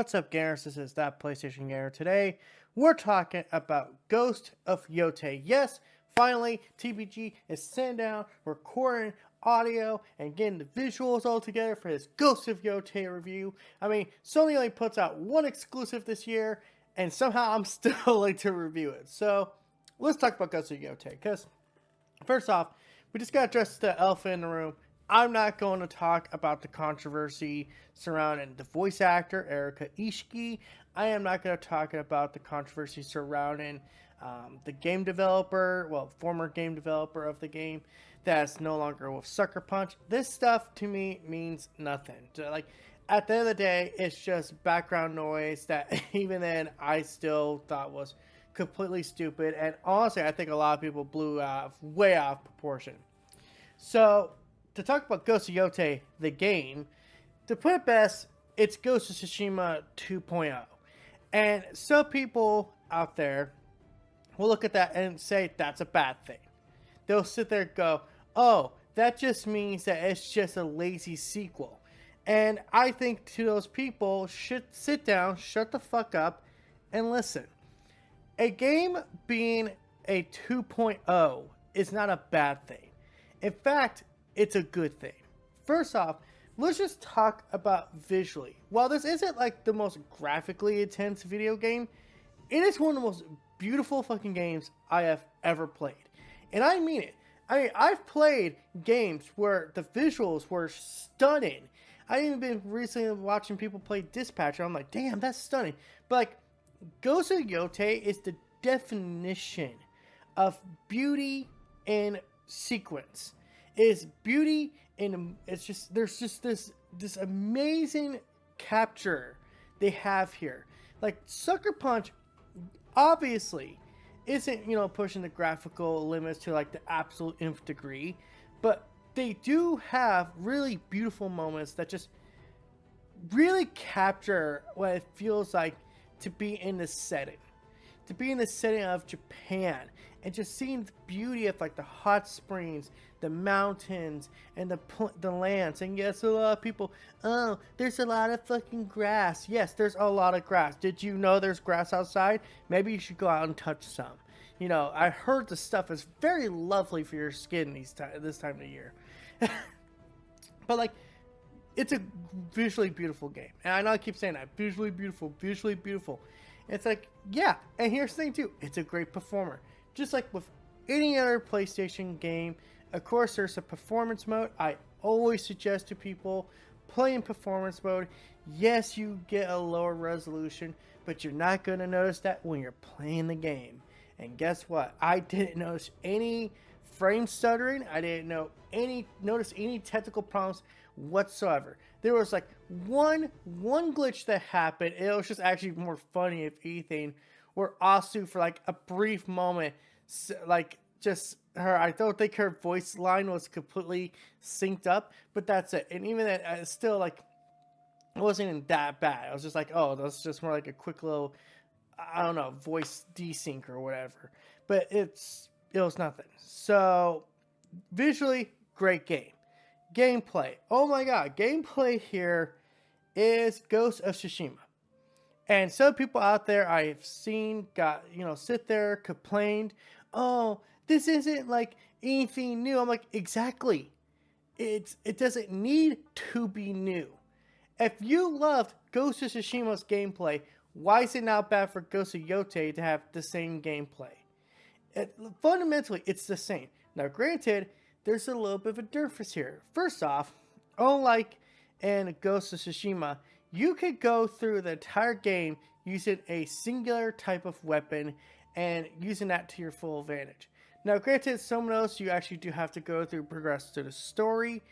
What's up, gamers? This is That PlayStation Gamer. Today, we're talking about Ghost of Yotei. Yes, finally, TBG is sitting down, recording audio, and getting the visuals all together for his Ghost of Yotei review. I mean, Sony only puts out one exclusive this year, and somehow I'm still late to review it. So, let's talk about Ghost of Yotei, because first off, we just got to address the elephant in the room. I'm not going to talk about the controversy surrounding the voice actor, Erika Ishiki. I am not going to talk about the controversy surrounding the game developer, former game developer of the game that's no longer with Sucker Punch. This stuff to me means nothing. Like, at the end of the day, it's just background noise that even then I still thought was completely stupid. And honestly, I think a lot of people blew way out of proportion. So, to talk about Ghost of Yotei, the game, to put it best, it's Ghost of Tsushima 2.0. And some people out there will look at that and say that's a bad thing. They'll sit there and go, oh, that just means that it's just a lazy sequel. And I think to those people, should sit down, shut the fuck up, and listen. A game being a 2.0 is not a bad thing. In fact, it's a good thing. First off, let's just talk about visually. While this isn't like the most graphically intense video game, it is one of the most beautiful fucking games I have ever played. And I mean it. I mean, I've played games where the visuals were stunning. I've even been recently watching people play Dispatcher. I'm like, damn, that's stunning. But like, Ghost of Yotei is the definition of beauty in sequence. Is beauty in it's just there's just this amazing capture they have here. Like, Sucker Punch obviously isn't, pushing the graphical limits to like the absolute nth degree, but they do have really beautiful moments that just really capture what it feels like to be in this setting. To be in the setting of Japan and just seeing the beauty of like the hot springs, the mountains, and the lands. And yes, a lot of people, oh, there's a lot of fucking grass. Yes, there's a lot of grass. Did you know there's grass outside? Maybe you should go out and touch some. I heard the stuff is very lovely for your skin this time of year. But like, it's a visually beautiful game. And I know I keep saying that. Visually beautiful, visually beautiful. It's like, yeah, and here's the thing too, it's a great performer. Just like with any other PlayStation game, of course there's a performance mode. I always suggest to people, play in performance mode. Yes, you get a lower resolution, but you're not going to notice that when you're playing the game. And guess what? I didn't notice any frame stuttering. I didn't notice any technical problems whatsoever. There was like one glitch that happened. It was just actually more funny, if anything, where Asu for like a brief moment, like just her, I don't think her voice line was completely synced up, but that's it. And even that, it's still like, it wasn't even that bad. I was just like, oh, that's just more like a quick little, I don't know, voice desync or whatever. But it was nothing. So visually, great game. Gameplay. Oh my god, gameplay here is Ghost of Tsushima. And some people out there I've seen got, sit there, complained, oh, this isn't like anything new. I'm like, exactly. It doesn't need to be new. If you loved Ghost of Tsushima's gameplay, why is it not bad for Ghost of Yotei to have the same gameplay? Fundamentally, it's the same. Now, granted, there's a little bit of a difference here. First off, unlike in Ghost of Tsushima, you could go through the entire game using a singular type of weapon and using that to your full advantage. Now, granted, some of those you actually do have to go through, progress to the story,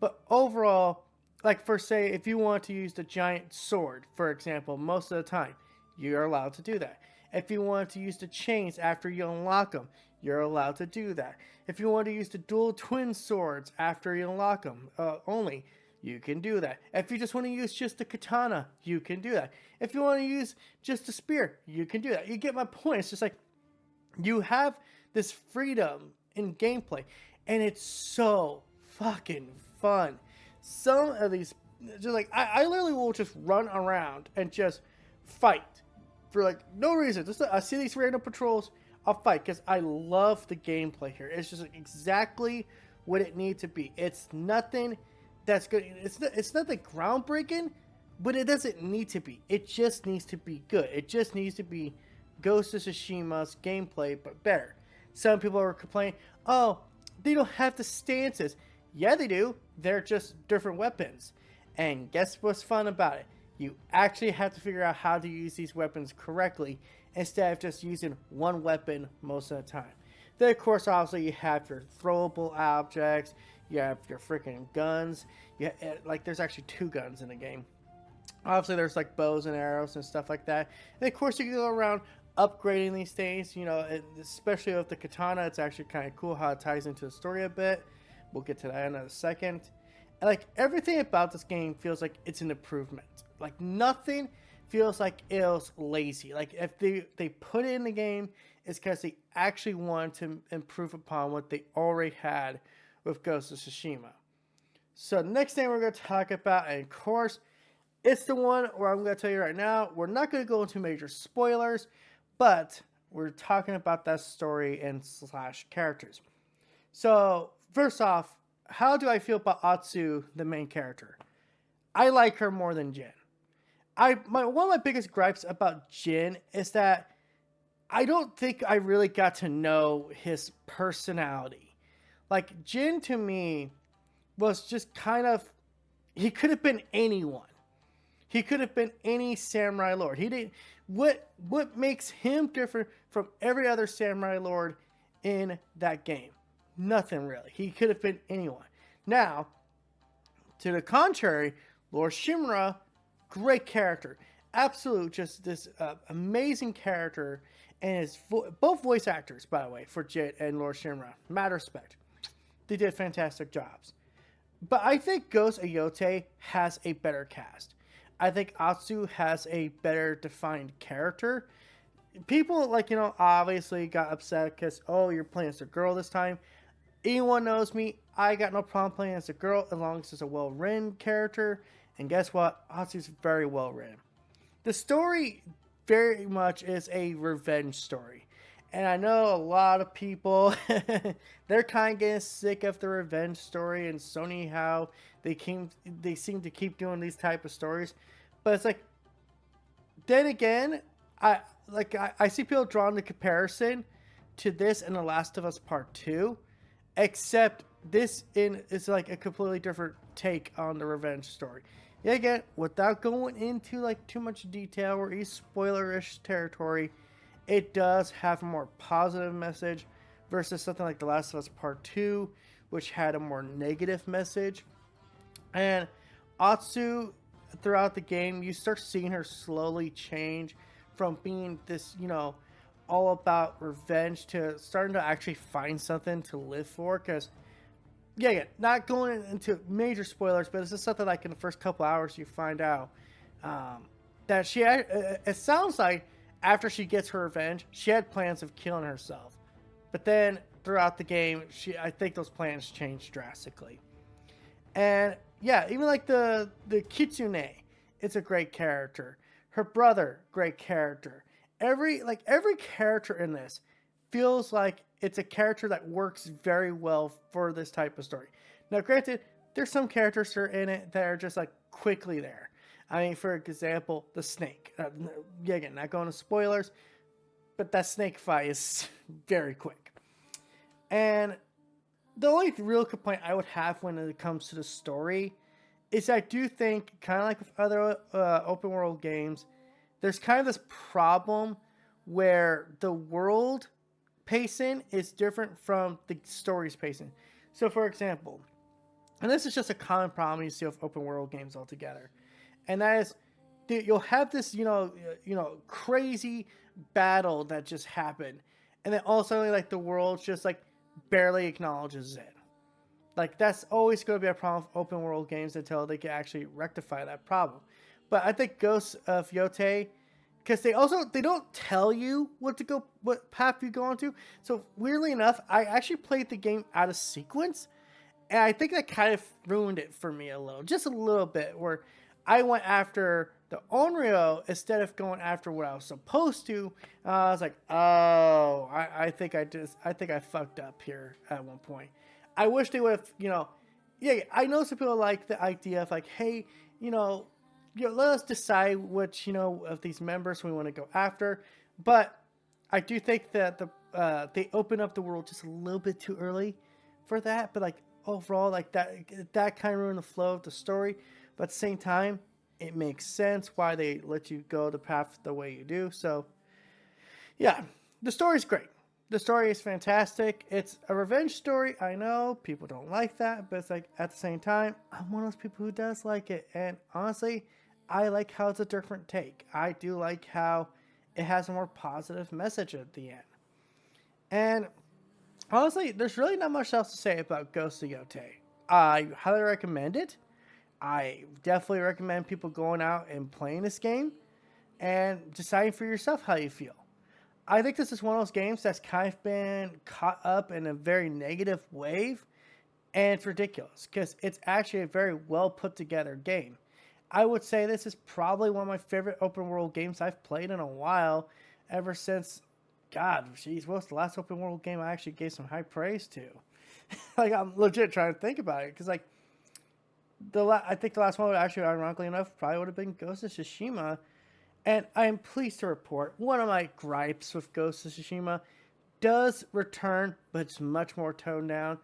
but overall, like for say, if you want to use the giant sword, for example, most of the time, you're allowed to do that. If you want to use the chains after you unlock them, you're allowed to do that. If you want to use the dual twin swords after you unlock them only, you can do that. If you just want to use just the katana, you can do that. If you want to use just the spear, you can do that. You get my point. It's just like, you have this freedom in gameplay, and it's so fucking fun. Some of these just like I literally will just run around and just fight for like no reason. Just I see these random patrols, I'll fight because I love the gameplay here. It's just like exactly what it needs to be. It's nothing that's good. It's nothing groundbreaking, but it doesn't need to be. It just needs to be good. It just needs to be Ghost of Tsushima's gameplay, but better. Some people are complaining, oh, they don't have the stances. Yeah, they do. They're just different weapons. And guess what's fun about it? You actually have to figure out how to use these weapons correctly instead of just using one weapon most of the time. Then, of course, obviously, you have your throwable objects. You have your freaking guns. Like, there's actually 2 guns in the game. Obviously, there's like bows and arrows and stuff like that. And of course, you can go around upgrading these things. You know, especially with the katana, it's actually kind of cool how it ties into the story a bit. We'll get to that in a second. And like everything about this game feels like it's an improvement. Like nothing feels like it was lazy. Like if they put it in the game, it's because they actually wanted to improve upon what they already had with Ghost of Tsushima. So the next thing we're going to talk about, and of course, it's the one where I'm going to tell you right now, we're not going to go into major spoilers, but we're talking about that story and / characters. So first off, how do I feel about Atsu, the main character? I like her more than Jin. One of my biggest gripes about Jin is that I don't think I really got to know his personality. Like, Jin to me was just kind of, he could have been anyone. He could have been any samurai lord. He didn't. What makes him different from every other samurai lord in that game? Nothing really. He could have been anyone. Now, to the contrary, Lord Shimura, great character, absolute, just this amazing character, and his both voice actors, by the way, for Jin and Lord Shimura, mad respect. They did fantastic jobs. But I think Ghost of Yotei has a better cast. I think Atsu has a better defined character. People, like, obviously got upset because, oh, you're playing as a girl this time. Anyone knows me, I got no problem playing as a girl as long as it's a well-written character. And guess what? Atsu's very well-written. The story very much is a revenge story. And I know a lot of people, they're kind of getting sick of the revenge story and Sony, how they seem to keep doing these type of stories. But it's like, then again, I see people drawing the comparison to this and The Last of Us Part 2, except this is like a completely different take on the revenge story. Yeah, again, without going into like too much detail or spoilerish territory, it does have a more positive message versus something like The Last of Us Part 2, which had a more negative message. And Atsu, throughout the game, you start seeing her slowly change from being this, all about revenge to starting to actually find something to live for. Because, yeah, not going into major spoilers, but it's just something like in the first couple hours you find out that it sounds like after she gets her revenge, she had plans of killing herself. But then throughout the game, I think those plans changed drastically. And yeah, even like the Kitsune, it's a great character. Her brother, great character. Every character in this feels like it's a character that works very well for this type of story. Now, granted, there's some characters that are in it that are just like quickly there. I mean, for example, the snake. Again, not going to spoilers, but that snake fight is very quick. And the only real complaint I would have when it comes to the story is I do think, kind of like with other open world games, there's kind of this problem where the world pacing is different from the story's pacing. So, for example, and this is just a common problem you see with open world games altogether, and that is you'll have this crazy battle that just happened, and then also like the world just like barely acknowledges it. Like, that's always going to be a problem with open world games until they can actually rectify that problem. But I think Ghost of Yotei, because they don't tell you what path you go on to. So weirdly enough, I actually played the game out of sequence, And I think that kind of ruined it for me a little, just a little bit, where I went after the Onryo instead of going after what I was supposed to. I was like, oh, I think I fucked up here at one point. I wish they would have, yeah, I know some people like the idea of like, hey, let us decide which, of these members we want to go after. But I do think that they open up the world just a little bit too early for that. But like overall, like that kind of ruined the flow of the story. But at the same time, it makes sense why they let you go the path the way you do. So yeah, the story's great. The story is fantastic. It's a revenge story. I know people don't like that, but it's like at the same time, I'm one of those people who does like it. And honestly, I like how it's a different take. I do like how it has a more positive message at the end. And honestly, there's really not much else to say about Ghost of Yotei. I highly recommend it. I definitely recommend people going out and playing this game and deciding for yourself how you feel. I think this is one of those games that's kind of been caught up in a very negative wave, and it's ridiculous because it's actually a very well put together game. I would say this is probably one of my favorite open world games I've played in a while, ever since, God, jeez, what was the last open world game I actually gave some high praise to? Like, I'm legit trying to think about it, because, like, I think the last one, actually, ironically enough, probably would have been Ghost of Tsushima. And I am pleased to report one of my gripes with Ghost of Tsushima does return, but it's much more toned down.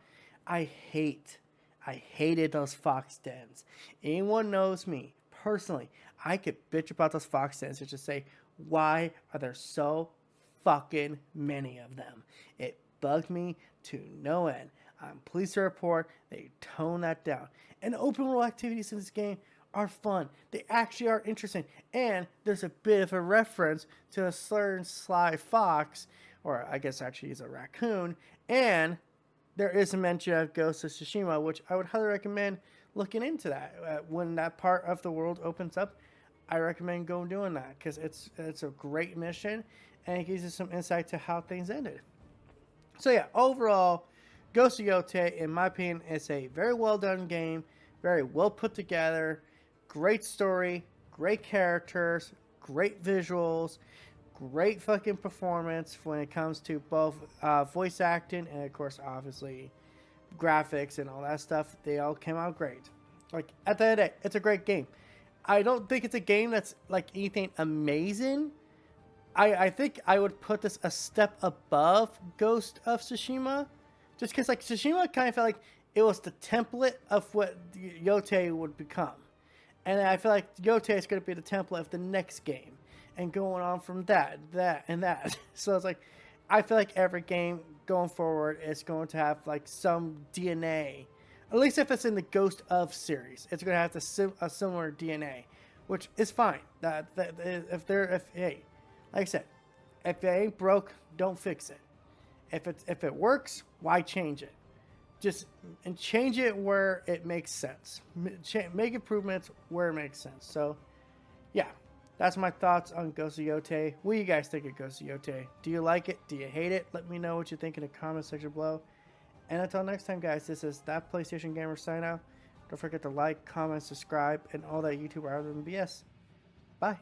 I hated those fox dens. Anyone knows me personally, I could bitch about those fox dens and just say, why are there so fucking many of them? It bugged me to no end. I'm pleased to report they tone that down. And open world activities in this game are fun. They actually are interesting. And there's a bit of a reference to a certain sly fox, or I guess actually he's a raccoon. And there is a mention of Ghost of Tsushima, which I would highly recommend looking into that. When that part of the world opens up, I recommend going doing that, because it's a great mission, and it gives you some insight to how things ended. So yeah, overall, Ghost of Yotei, in my opinion, is a very well done game, very well put together, great story, great characters, great visuals, great fucking performance when it comes to both voice acting and, of course, obviously graphics and all that stuff. They all came out great. Like, at the end of the day, it's a great game. I don't think it's a game that's like anything amazing. I think I would put this a step above Ghost of Tsushima, just because like Tsushima kind of felt like it was the template of what Yotei would become, and I feel like Yotei is going to be the template of the next game, and going on from that, and that. So it's like, I feel like every game going forward is going to have like some DNA. At least if it's in the Ghost of series, it's going to have a similar DNA, which is fine. Hey, like I said, if it ain't broke, don't fix it. If it works, why change it? Just change it where it makes sense. Make improvements where it makes sense. So, yeah, that's my thoughts on Ghost of Yotei. What do you guys think of Ghost of Yotei? Do you like it? Do you hate it? Let me know what you think in the comment section below. And until next time, guys, this is That PlayStation Gamer sign out. Don't forget to like, comment, subscribe, and all that YouTube other than BS. Bye.